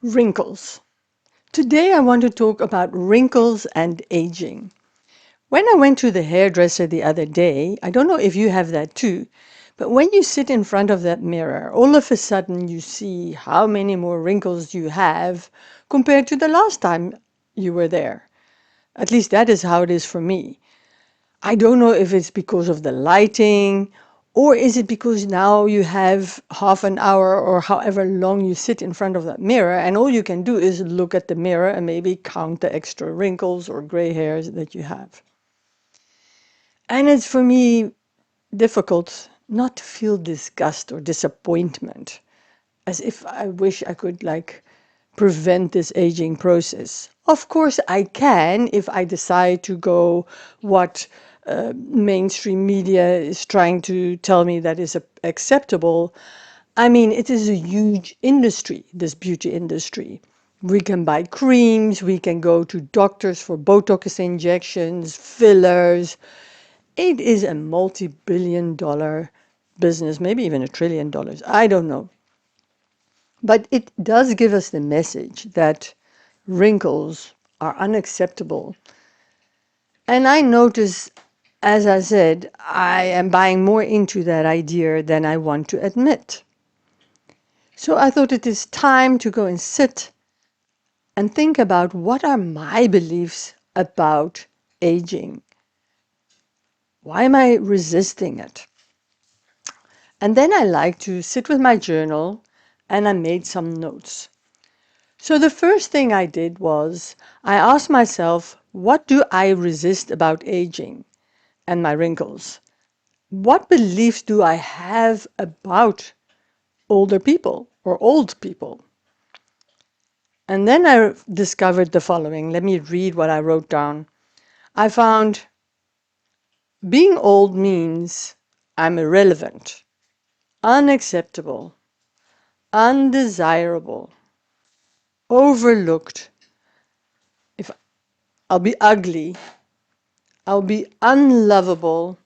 Wrinkles. Today I want to talk about wrinkles and aging. When I went to the hairdresser the other day, I don't know if you have that too, but when you sit in front of that mirror, all of a sudden you see how many more wrinkles you have compared to the last time you were there. At least that is how it is for me. I don't know if it's because of the lighting, or is it because now you have half an hour or however long you sit in front of that mirror and all you can do is look at the mirror and maybe count the extra wrinkles or gray hairs that you have. And it's for me difficult not to feel disgust or disappointment, as if I wish I could prevent this aging process. Of course, I can if I decide to go what mainstream media is trying to tell me that is acceptable. I mean, it is a huge industry, this beauty industry. We can buy creams, we can go to doctors for Botox injections, fillers. It is a multi-billion-dollar business, maybe even $1 trillion. I don't know. But it does give us the message that wrinkles are unacceptable. And I notice, as I said, I am buying more into that idea than I want to admit. So I thought it is time to go and sit and think about what are my beliefs about aging. Why am I resisting it? And then I like to sit with my journal and I made some notes. So the first thing I did was I asked myself, what do I resist about aging and my wrinkles? What beliefs do I have about older people or old people? And then I discovered the following. Let me read what I wrote down. I found being old means I'm irrelevant, unacceptable, undesirable, overlooked. If I'll be ugly, I'll be unlovable,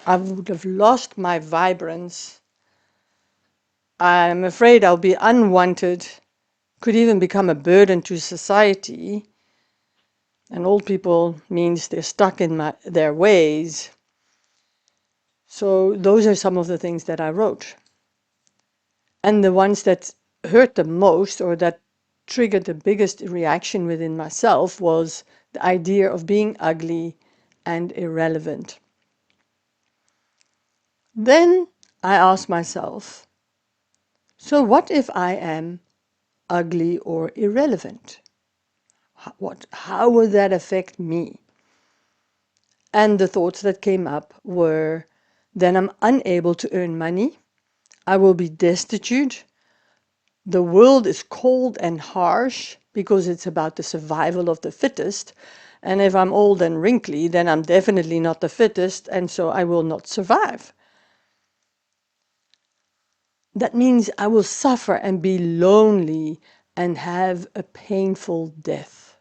I would have lost my vibrance. I'm afraid I'll be unwanted, could even become a burden to society. And old people means they're stuck in their ways. So those are some of the things that I wrote. And the ones that hurt the most or that triggered the biggest reaction within myself was the idea of being ugly and irrelevant. Then I asked myself, so what if I am ugly or irrelevant? How would that affect me? And the thoughts that came up were, then I'm unable to earn money, I will be destitute, the world is cold and harsh because it's about the survival of the fittest, and if I'm old and wrinkly, then I'm definitely not the fittest, and so I will not survive. That means I will suffer and be lonely and have a painful death.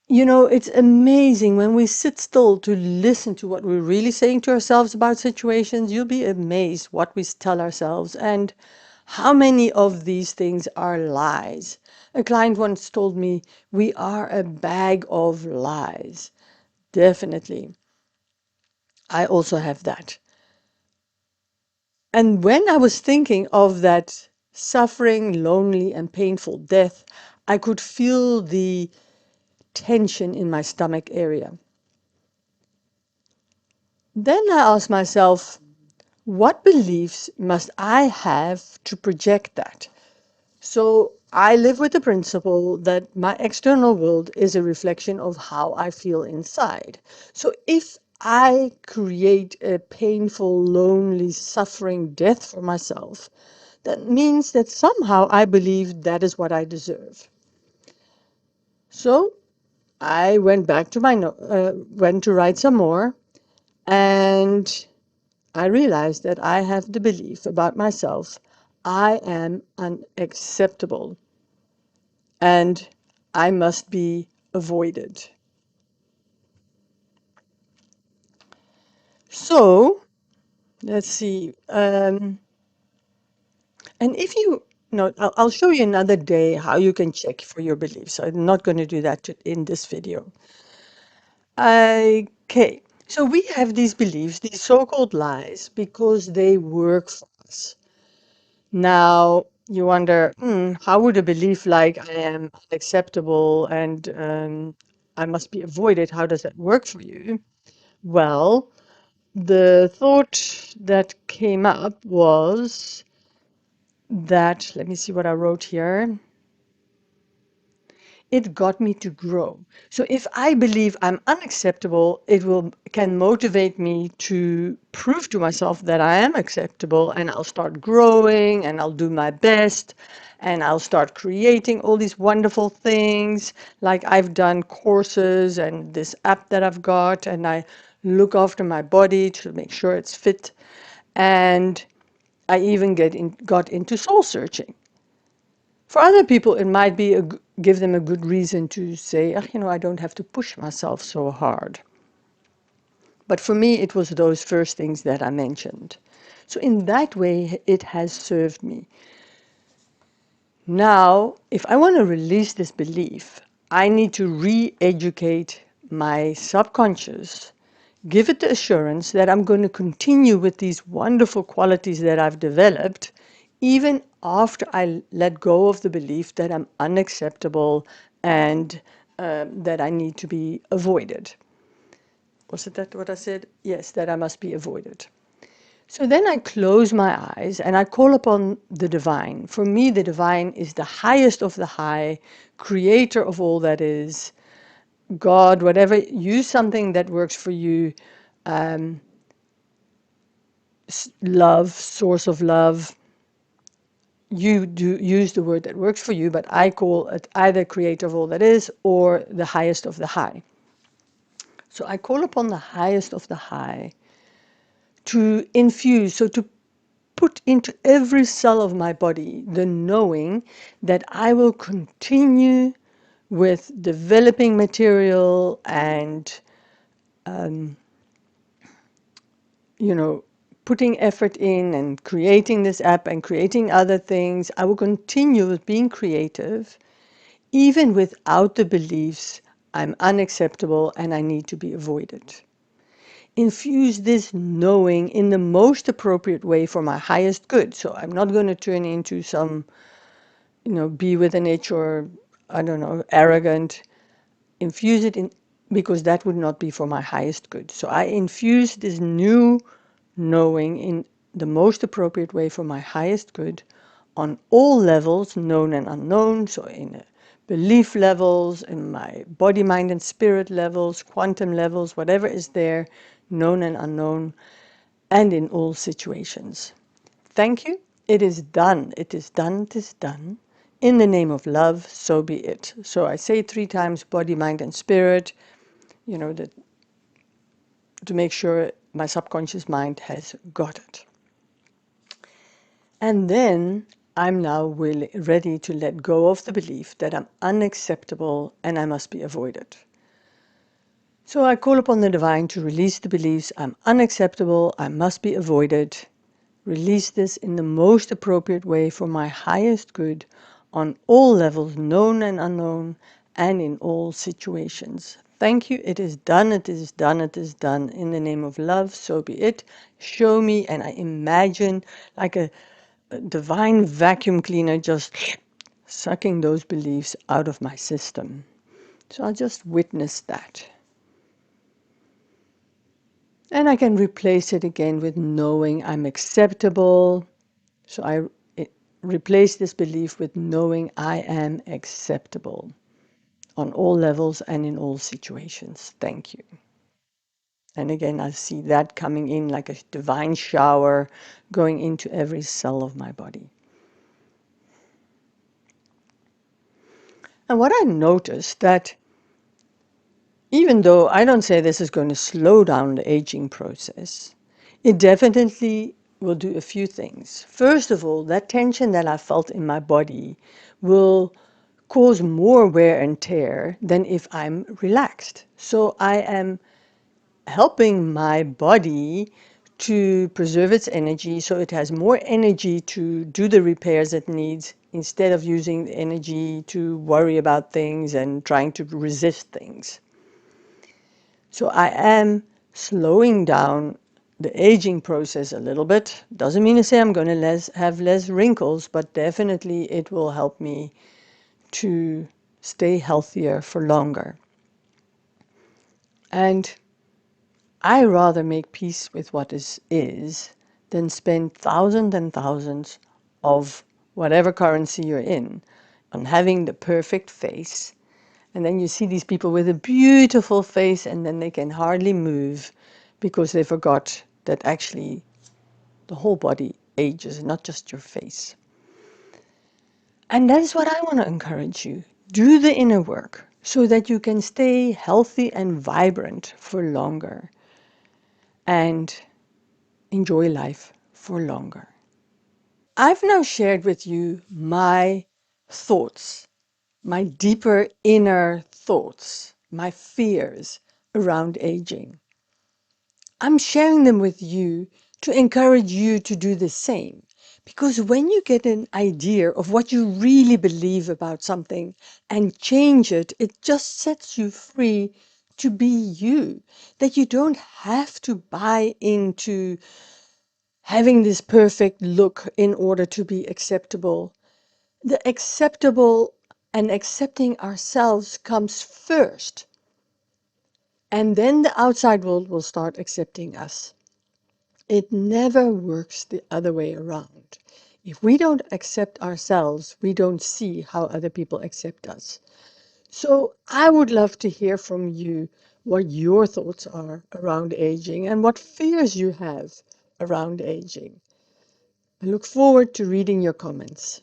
You know, it's amazing when we sit still to listen to what we're really saying to ourselves about situations. You'll be amazed what we tell ourselves and how many of these things are lies. A client once told me, we are a bag of lies. Definitely. I also have that. And when I was thinking of that suffering, lonely, and painful death, I could feel the tension in my stomach area. Then I asked myself, what beliefs must I have to project that? So I live with the principle that my external world is a reflection of how I feel inside. So if I create a painful, lonely, suffering death for myself, that means that somehow I believe that is what I deserve. So I went back to went to write some more, and I realized that I have the belief about myself, I am unacceptable and I must be avoided. So, let's see. And if you No, I'll show you another day how you can check for your beliefs. I'm not going to do that in this video. Okay, so we have these beliefs, these so-called lies, because they work for us. Now, you wonder, how would a belief like I am unacceptable and I must be avoided, how does that work for you? Well, the thought that came up was that, let me see what I wrote here. It got me to grow. So if I believe I'm unacceptable, it will can motivate me to prove to myself that I am acceptable, and I'll start growing and I'll do my best and I'll start creating all these wonderful things. Like I've done courses and this app that I've got, and I look after my body to make sure it's fit. And I even got into soul searching. For other people, it might be give them a good reason to say, I don't have to push myself so hard. But for me, it was those first things that I mentioned. So in that way, it has served me. Now, if I want to release this belief, I need to re-educate my subconscious, give it the assurance that I'm going to continue with these wonderful qualities that I've developed, even after I let go of the belief that I'm unacceptable and that I need to be avoided. Was it that what I said? Yes, that I must be avoided. So then I close my eyes and I call upon the divine. For me, the divine is the highest of the high, creator of all that is, God, whatever. Use something that works for you. Love, source of love. You do use the word that works for you, but I call it either creator of all that is or the highest of the high. So I call upon the highest of the high to infuse, so to put into every cell of my body the knowing that I will continue with developing material and, putting effort in and creating this app and creating other things. I will continue with being creative, even without the beliefs I'm unacceptable and I need to be avoided. Infuse this knowing in the most appropriate way for my highest good. So I'm not going to turn into some, be with an itch or, I don't know, arrogant. Infuse it in because that would not be for my highest good. So I infuse this new knowing in the most appropriate way for my highest good on all levels, known and unknown. So in belief levels, in my body, mind, and spirit levels, quantum levels, whatever is there, known and unknown, and in all situations. Thank you. It is done. It is done. It is done. In the name of love, so be it. So I say 3 times body, mind, and spirit, that to make sure my subconscious mind has got it. And then I'm now ready to let go of the belief that I'm unacceptable and I must be avoided. So I call upon the divine to release the beliefs I'm unacceptable, I must be avoided. Release this in the most appropriate way for my highest good on all levels, known and unknown, and in all situations. Thank you. It is done. It is done. It is done. In the name of love, so be it. Show me, and I imagine like a divine vacuum cleaner just sucking those beliefs out of my system. So I'll just witness that. And I can replace it again with knowing I'm acceptable. So I replace this belief with knowing I am acceptable on all levels and in all situations. Thank you. And again, I see that coming in like a divine shower going into every cell of my body. And what I noticed that even though I don't say this is going to slow down the aging process, it definitely will do a few things. First of all, that tension that I felt in my body will cause more wear and tear than if I'm relaxed. So I am helping my body to preserve its energy so it has more energy to do the repairs it needs instead of using the energy to worry about things and trying to resist things. So I am slowing down the aging process a little bit. Doesn't mean to say I'm going to have less wrinkles, but definitely it will help me to stay healthier for longer. And I rather make peace with what is than spend thousands and thousands of whatever currency you're in on having the perfect face. And then you see these people with a beautiful face and then they can hardly move because they forgot that actually the whole body ages, not just your face. And that is what I want to encourage you. Do the inner work so that you can stay healthy and vibrant for longer and enjoy life for longer. I've now shared with you my thoughts, my deeper inner thoughts, my fears around aging. I'm sharing them with you to encourage you to do the same. Because when you get an idea of what you really believe about something and change it, it just sets you free to be you. That you don't have to buy into having this perfect look in order to be acceptable. The acceptable and accepting ourselves comes first. And then the outside world will start accepting us. It never works the other way around. If we don't accept ourselves, we don't see how other people accept us. So I would love to hear from you what your thoughts are around aging and what fears you have around aging. I look forward to reading your comments.